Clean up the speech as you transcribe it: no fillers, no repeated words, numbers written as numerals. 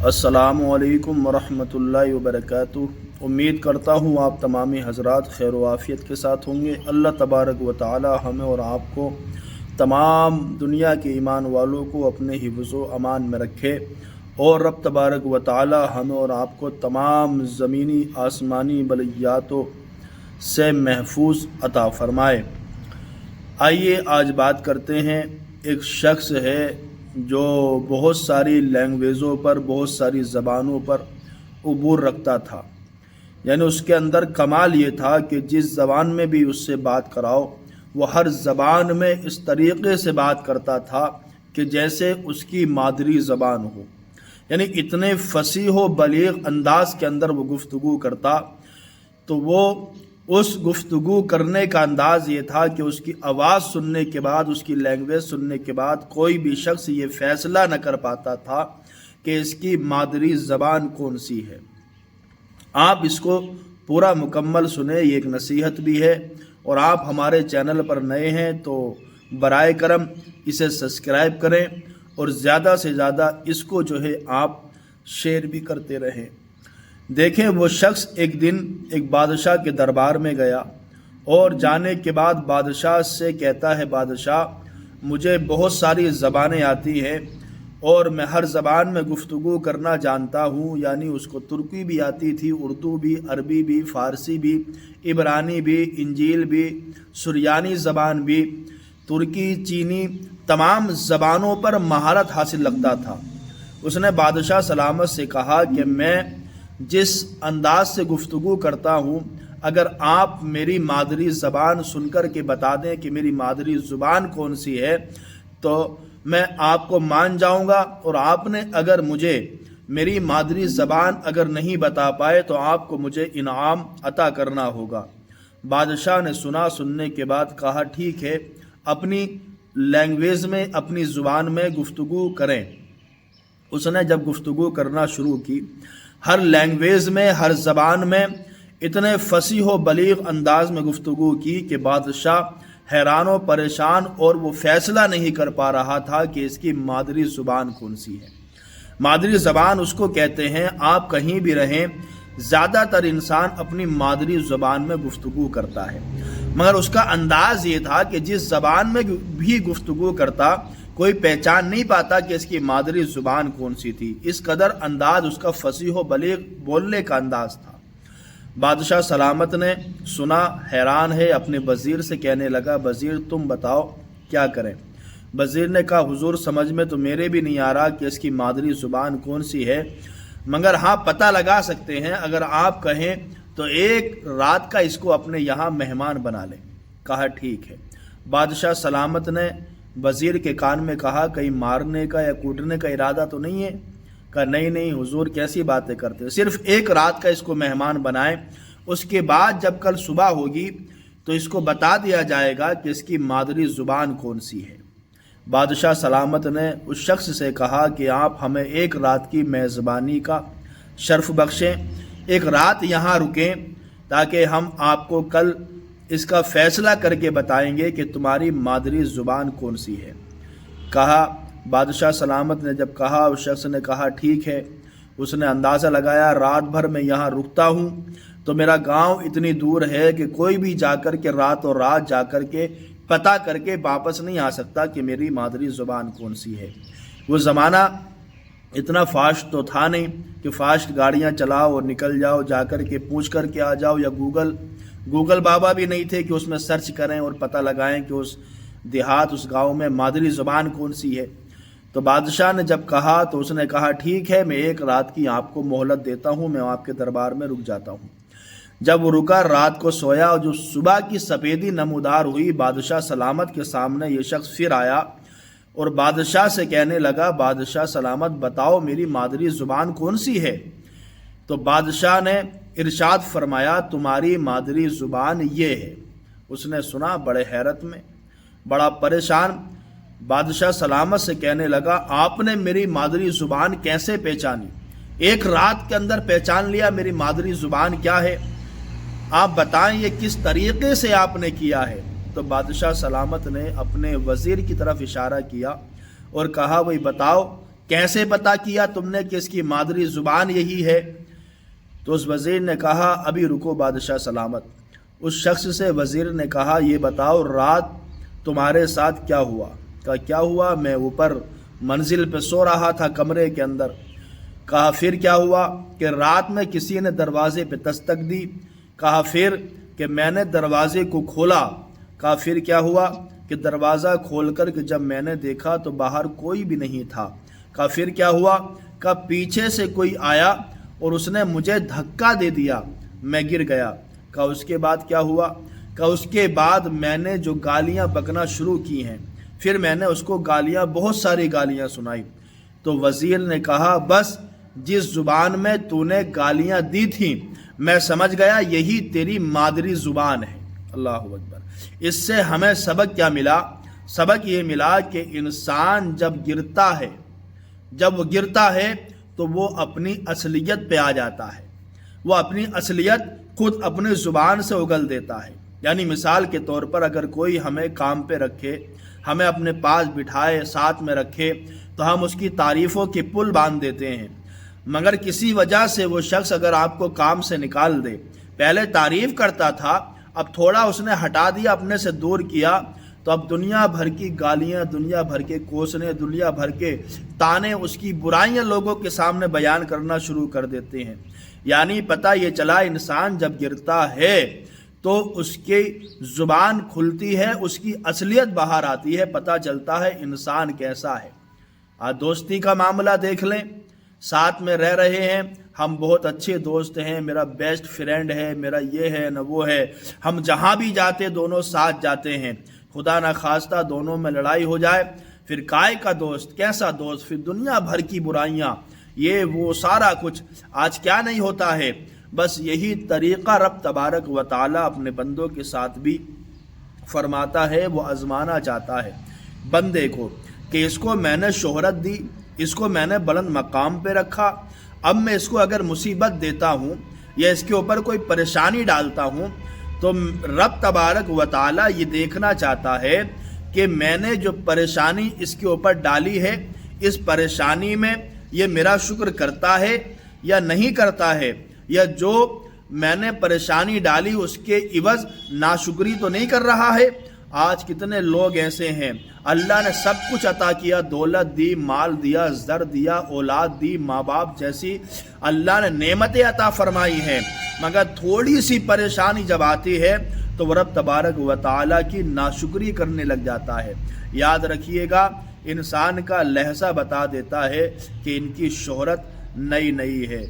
السلام علیکم ورحمۃ اللہ وبرکاتہ۔ امید کرتا ہوں آپ تمامی حضرات خیر و عافیت کے ساتھ ہوں گے۔ اللہ تبارک و تعالی ہمیں اور آپ کو تمام دنیا کے ایمان والوں کو اپنے حفظ و امان میں رکھے، اور رب تبارک و تعالی ہمیں اور آپ کو تمام زمینی آسمانی بلیاتوں سے محفوظ عطا فرمائے۔ آئیے آج بات کرتے ہیں۔ ایک شخص ہے جو بہت ساری لینگویجوں پر، بہت ساری زبانوں پر عبور رکھتا تھا، یعنی اس کے اندر کمال یہ تھا کہ جس زبان میں بھی اس سے بات کراؤ وہ ہر زبان میں اس طریقے سے بات کرتا تھا کہ جیسے اس کی مادری زبان ہو، یعنی اتنے فصیح و بلیغ انداز کے اندر وہ گفتگو کرتا۔ تو وہ اس گفتگو کرنے کا انداز یہ تھا کہ اس کی آواز سننے کے بعد، اس کی لینگویج سننے کے بعد کوئی بھی شخص یہ فیصلہ نہ کر پاتا تھا کہ اس کی مادری زبان کون سی ہے۔ آپ اس کو پورا مکمل سنیں، یہ ایک نصیحت بھی ہے، اور آپ ہمارے چینل پر نئے ہیں تو برائے کرم اسے سبسکرائب کریں اور زیادہ سے زیادہ اس کو جو ہے آپ شیئر بھی کرتے رہیں۔ دیکھیں، وہ شخص ایک دن ایک بادشاہ کے دربار میں گیا، اور جانے کے بعد بادشاہ سے کہتا ہے، بادشاہ مجھے بہت ساری زبانیں آتی ہیں اور میں ہر زبان میں گفتگو کرنا جانتا ہوں، یعنی اس کو ترکی بھی آتی تھی، اردو بھی، عربی بھی، فارسی بھی، عبرانی بھی، انجیل بھی، سریانی زبان بھی، ترکی، چینی، تمام زبانوں پر مہارت حاصل رکھتا تھا۔ اس نے بادشاہ سلامت سے کہا کہ میں جس انداز سے گفتگو کرتا ہوں، اگر آپ میری مادری زبان سن کر کے بتا دیں کہ میری مادری زبان کون سی ہے تو میں آپ کو مان جاؤں گا، اور آپ نے اگر مجھے میری مادری زبان اگر نہیں بتا پائے تو آپ کو مجھے انعام عطا کرنا ہوگا۔ بادشاہ نے سننے کے بعد کہا، ٹھیک ہے، اپنی لینگویج میں، اپنی زبان میں گفتگو کریں۔ اس نے جب گفتگو کرنا شروع کی، ہر لینگویج میں، ہر زبان میں اتنے فصیح و بلیغ انداز میں گفتگو کی کہ بادشاہ حیران و پریشان، اور وہ فیصلہ نہیں کر پا رہا تھا کہ اس کی مادری زبان کون سی ہے۔ مادری زبان اس کو کہتے ہیں، آپ کہیں بھی رہیں، زیادہ تر انسان اپنی مادری زبان میں گفتگو کرتا ہے، مگر اس کا انداز یہ تھا کہ جس زبان میں بھی گفتگو کرتا کوئی پہچان نہیں پاتا کہ اس کی مادری زبان کون سی تھی، اس قدر انداز اس کا فصیح و بلیغ بولنے کا انداز تھا۔ بادشاہ سلامت نے سنا، حیران ہے، اپنے وزیر سے کہنے لگا، وزیر تم بتاؤ کیا کریں؟ وزیر نے کہا، حضور سمجھ میں تو میرے بھی نہیں آ رہا کہ اس کی مادری زبان کون سی ہے، مگر ہاں پتہ لگا سکتے ہیں، اگر آپ کہیں تو ایک رات کا اس کو اپنے یہاں مہمان بنا لیں۔ کہا ٹھیک ہے۔ بادشاہ سلامت نے وزیر کے کان میں کہا، کہیں مارنے کا یا کوٹنے کا ارادہ تو نہیں ہے؟ کہا نہیں حضور، کیسی باتیں کرتے ہیں، صرف ایک رات کا اس کو مہمان بنائیں، اس کے بعد جب کل صبح ہوگی تو اس کو بتا دیا جائے گا کہ اس کی مادری زبان کون سی ہے۔ بادشاہ سلامت نے اس شخص سے کہا کہ آپ ہمیں ایک رات کی میزبانی کا شرف بخشیں، ایک رات یہاں رکیں تاکہ ہم آپ کو کل اس کا فیصلہ کر کے بتائیں گے کہ تمہاری مادری زبان کون سی ہے۔ کہا، بادشاہ سلامت نے جب کہا، اس شخص نے کہا ٹھیک ہے۔ اس نے اندازہ لگایا، رات بھر میں یہاں رکتا ہوں تو میرا گاؤں اتنی دور ہے کہ کوئی بھی جا کر کے رات جا کر کے پتہ کر کے واپس نہیں آ سکتا کہ میری مادری زبان کون سی ہے۔ وہ زمانہ اتنا فاسٹ تو تھا نہیں کہ فاسٹ گاڑیاں چلاؤ اور نکل جاؤ، جا کر کے پوچھ کر کے آ جاؤ، یا گوگل بابا بھی نہیں تھے کہ اس میں سرچ کریں اور پتہ لگائیں کہ اس دیہات، اس گاؤں میں مادری زبان کون سی ہے۔ تو بادشاہ نے جب کہا تو اس نے کہا، ٹھیک ہے، میں ایک رات کی آپ کو مہلت دیتا ہوں، میں آپ کے دربار میں رک جاتا ہوں۔ جب وہ رکا، رات کو سویا، اور جو صبح کی سفیدی نمودار ہوئی، بادشاہ سلامت کے سامنے یہ شخص پھر آیا اور بادشاہ سے کہنے لگا، بادشاہ سلامت بتاؤ میری مادری زبان کون سی ہے؟ تو بادشاہ نے ارشاد فرمایا، تمہاری مادری زبان یہ ہے۔ اس نے سنا، بڑے حیرت میں، بڑا پریشان، بادشاہ سلامت سے کہنے لگا، آپ نے میری مادری زبان کیسے پہچانی؟ ایک رات کے اندر پہچان لیا میری مادری زبان کیا ہے؟ آپ بتائیں یہ کس طریقے سے آپ نے کیا ہے؟ تو بادشاہ سلامت نے اپنے وزیر کی طرف اشارہ کیا اور کہا، وہی بتاؤ کیسے پتہ کیا تم نے کہ اس کی مادری زبان یہی ہے؟ تو اس وزیر نے کہا ابھی رکو بادشاہ سلامت۔ اس شخص سے وزیر نے کہا یہ بتاؤ رات تمہارے ساتھ کیا ہوا؟ کہا کیا ہوا؟ میں اوپر منزل پہ سو رہا تھا کمرے کے اندر۔ کہا پھر کیا ہوا؟ کہ رات میں کسی نے دروازے پہ دستک دی۔ کہا پھر؟ کہ میں نے دروازے کو کھولا۔ کہا پھر کیا ہوا؟ کہ دروازہ کھول کر کہ جب میں نے دیکھا تو باہر کوئی بھی نہیں تھا۔ کہا پھر کیا ہوا؟ کہا پیچھے سے کوئی آیا اور اس نے مجھے دھکا دے دیا، میں گر گیا۔ کہا اس کے بعد کیا ہوا؟ کہا اس کے بعد میں نے جو گالیاں بکنا شروع کی ہیں، پھر میں نے اس کو گالیاں، بہت ساری گالیاں سنائی۔ تو وزیر نے کہا بس جس زبان میں تو نے گالیاں دی تھیں میں سمجھ گیا یہی تیری مادری زبان ہے۔ اللہ اکبر۔ اس سے ہمیں سبق کیا ملا؟ سبق یہ ملا کہ انسان جب گرتا ہے تو وہ اپنی اصلیت پہ آ جاتا ہے، وہ اپنی اصلیت خود اپنی زبان سے اگل دیتا ہے۔ یعنی مثال کے طور پر اگر کوئی ہمیں کام پہ رکھے، ہمیں اپنے پاس بٹھائے، ساتھ میں رکھے، تو ہم اس کی تعریفوں کے پل باندھ دیتے ہیں، مگر کسی وجہ سے وہ شخص اگر آپ کو کام سے نکال دے، پہلے تعریف کرتا تھا، اب تھوڑا اس نے ہٹا دیا، اپنے سے دور کیا، تو اب دنیا بھر کی گالیاں، دنیا بھر کے کوسنے، دنیا بھر کے تانے، اس کی برائیاں لوگوں کے سامنے بیان کرنا شروع کر دیتے ہیں۔ یعنی پتہ یہ چلا انسان جب گرتا ہے تو اس کی زبان کھلتی ہے، اس کی اصلیت باہر آتی ہے، پتہ چلتا ہے انسان کیسا ہے۔ آج دوستی کا معاملہ دیکھ لیں، ساتھ میں رہ رہے ہیں، ہم بہت اچھے دوست ہیں، میرا بیسٹ فرینڈ ہے، میرا یہ ہے نہ وہ ہے، ہم جہاں بھی جاتے دونوں ساتھ جاتے ہیں، خدا نہ خواستہ دونوں میں لڑائی ہو جائے، پھر کائے کا دوست، کیسا دوست، پھر دنیا بھر کی برائیاں، یہ وہ سارا کچھ۔ آج کیا نہیں ہوتا ہے؟ بس یہی طریقہ رب تبارک و تعالیٰ اپنے بندوں کے ساتھ بھی فرماتا ہے، وہ آزمانا چاہتا ہے بندے کو کہ اس کو میں نے شہرت دی، اس کو میں نے بلند مقام پہ رکھا، اب میں اس کو اگر مصیبت دیتا ہوں یا اس کے اوپر کوئی پریشانی ڈالتا ہوں تو رب تبارک و تعالیٰ یہ دیکھنا چاہتا ہے کہ میں نے جو پریشانی اس کے اوپر ڈالی ہے، اس پریشانی میں یہ میرا شکر کرتا ہے یا نہیں کرتا ہے، یا جو میں نے پریشانی ڈالی اس کے عوض ناشکری تو نہیں کر رہا ہے۔ آج کتنے لوگ ایسے ہیں، اللہ نے سب کچھ عطا کیا، دولت دی، مال دیا، زر دیا، اولاد دی، ماں باپ جیسی اللہ نے نعمتیں عطا فرمائی ہیں، مگر تھوڑی سی پریشانی جب آتی ہے تو وہ رب تبارک و تعالیٰ کی ناشکری کرنے لگ جاتا ہے۔ یاد رکھیے گا، انسان کا لہجہ بتا دیتا ہے کہ ان کی شہرت نئی نئی ہے۔